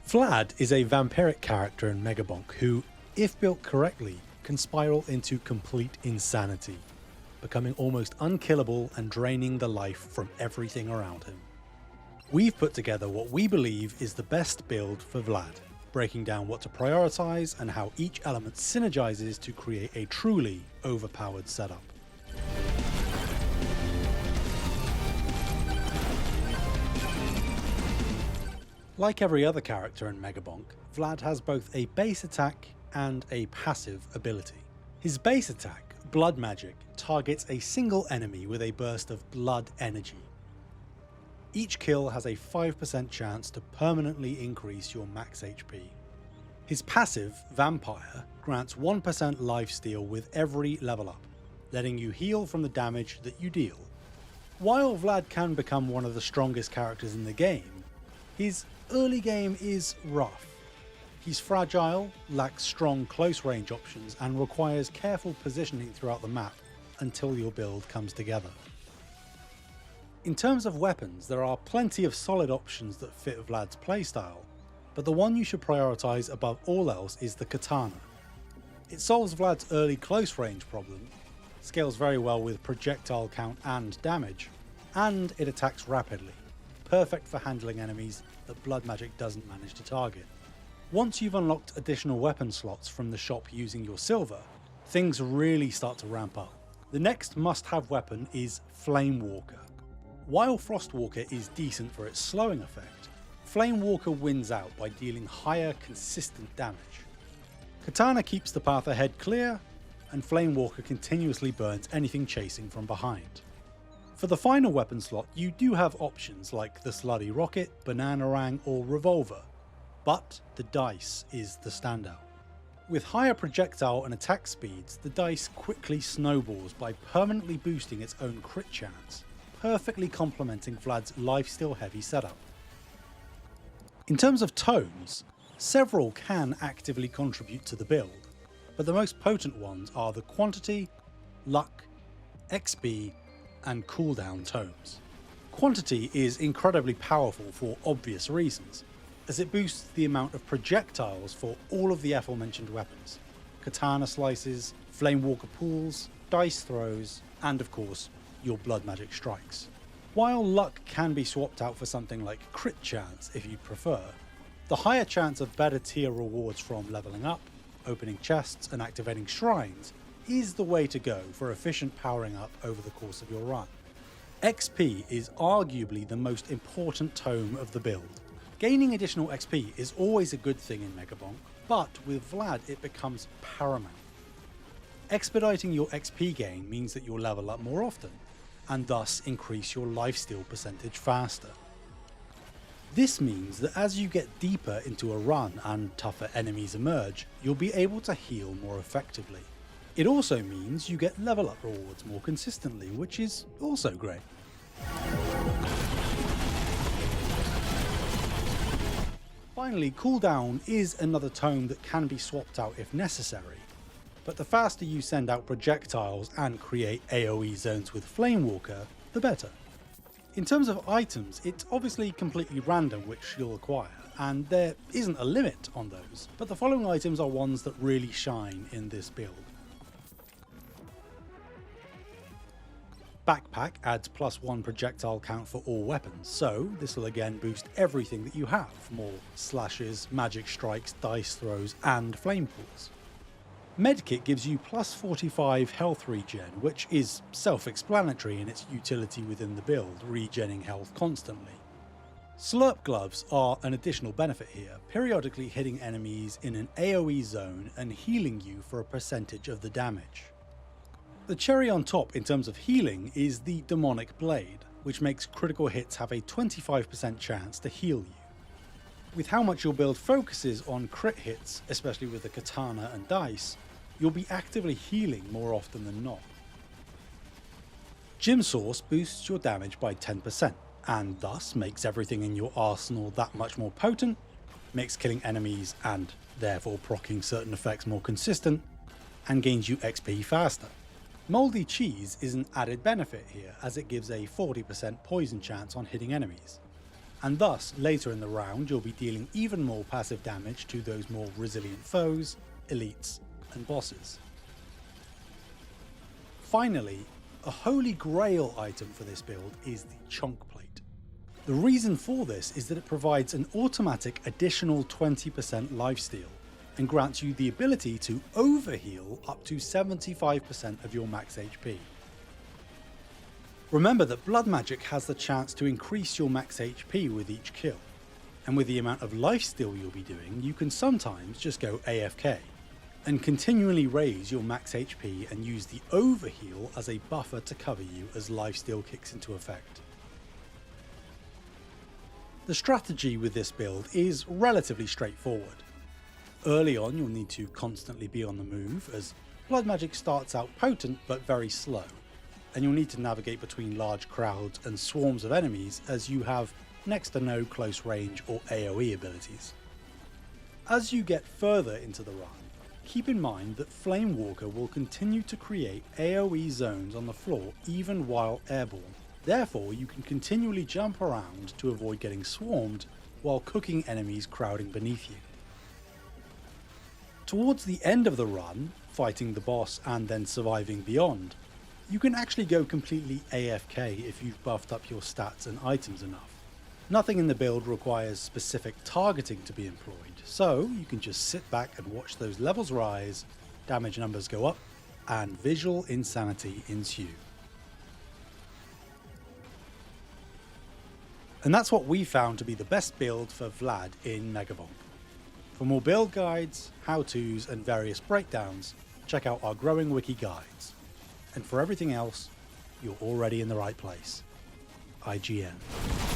Vlad is a vampiric character in Megabonk who, if built correctly, can spiral into complete insanity, becoming almost unkillable and draining the life from everything around him. We've put together what we believe is the best build for Vlad, breaking down what to prioritize and how each element synergizes to create a truly overpowered setup. Like every other character in Megabonk, Vlad has both a base attack and a passive ability. His base attack, Blood Magic, targets a single enemy with a burst of blood energy. Each kill has a 5% chance to permanently increase your max HP. His passive, Vampire, grants 1% lifesteal with every level up, letting you heal from the damage that you deal. While Vlad can become one of the strongest characters in the game, his early game is rough. He's fragile, lacks strong close range options, and requires careful positioning throughout the map until your build comes together. In terms of weapons, there are plenty of solid options that fit Vlad's playstyle, but the one you should prioritize above all else is the Katana. It solves Vlad's early close range problem, scales very well with projectile count and damage, and it attacks rapidly, perfect for handling enemies that Blood Magic doesn't manage to target. Once you've unlocked additional weapon slots from the shop using your silver, things really start to ramp up. The next must-have weapon is Flame Walker. While Frost Walker is decent for its slowing effect, Flame Walker wins out by dealing higher consistent damage. Katana keeps the path ahead clear, and Flame Walker continuously burns anything chasing from behind. For the final weapon slot, you do have options like the Slutty Rocket, Bananarang, or Revolver, but the dice is the standout. With higher projectile and attack speeds, the dice quickly snowballs by permanently boosting its own crit chance, perfectly complementing Vlad's lifesteal heavy setup. In terms of tomes, several can actively contribute to the build, but the most potent ones are the Quantity, Luck, XP, and cooldown tomes. Quantity is incredibly powerful for obvious reasons, as it boosts the amount of projectiles for all of the aforementioned weapons: katana slices, flame walker pulls, dice throws, and of course, your blood magic strikes. While luck can be swapped out for something like crit chance if you prefer, the higher chance of better tier rewards from leveling up, opening chests, and activating shrines is the way to go for efficient powering up over the course of your run. XP is arguably the most important tome of the build. Gaining additional XP is always a good thing in Megabonk, but with Vlad it becomes paramount. Expediting your XP gain means that you'll level up more often, and thus increase your lifesteal percentage faster. This means that as you get deeper into a run and tougher enemies emerge, you'll be able to heal more effectively. It also means you get level up rewards more consistently, which is also great. Finally, cooldown is another tome that can be swapped out if necessary, but the faster you send out projectiles and create AoE zones with Flame Walker, the better. In terms of items, it's obviously completely random which you'll acquire, and there isn't a limit on those, but the following items are ones that really shine in this build. Backpack adds +1 projectile count for all weapons, so this will again boost everything that you have: more slashes, magic strikes, dice throws, and flame pools. Medkit gives you +45 health regen, which is self-explanatory in its utility within the build, regenning health constantly. Slurp gloves are an additional benefit here, periodically hitting enemies in an AoE zone and healing you for a percentage of the damage. The cherry on top in terms of healing is the Demonic Blade, which makes critical hits have a 25% chance to heal you. With how much your build focuses on crit hits, especially with the katana and dice, you'll be actively healing more often than not. Gym Source boosts your damage by 10%, and thus makes everything in your arsenal that much more potent, makes killing enemies and therefore proccing certain effects more consistent, and gains you XP faster. Mouldy Cheese is an added benefit here, as it gives a 40% poison chance on hitting enemies. and thus later in the round you'll be dealing even more passive damage to those more resilient foes, elites, and bosses. Finally, a holy grail item for this build is the Chonkplate. The reason for this is that it provides an automatic additional 20% lifesteal and grants you the ability to overheal up to 75% of your max HP. Remember that blood magic has the chance to increase your max HP with each kill, and with the amount of lifesteal you'll be doing, you can sometimes just go AFK and continually raise your max HP and use the overheal as a buffer to cover you as lifesteal kicks into effect. The strategy with this build is relatively straightforward. Early on you'll need to constantly be on the move, as blood magic starts out potent but very slow, and you'll need to navigate between large crowds and swarms of enemies as you have next to no close range or AoE abilities. As you get further into the run, keep in mind that Flame Walker will continue to create AoE zones on the floor even while airborne. Therefore, you can continually jump around to avoid getting swarmed while cooking enemies crowding beneath you. Towards the end of the run, fighting the boss and then surviving beyond, you can actually go completely AFK if you've buffed up your stats and items enough. Nothing in the build requires specific targeting to be employed, so you can just sit back and watch those levels rise, damage numbers go up, and visual insanity ensue. And that's what we found to be the best build for Vlad in Megabonk. For more build guides, how-tos, and various breakdowns, check out our growing wiki guides. And for everything else, you're already in the right place. IGN.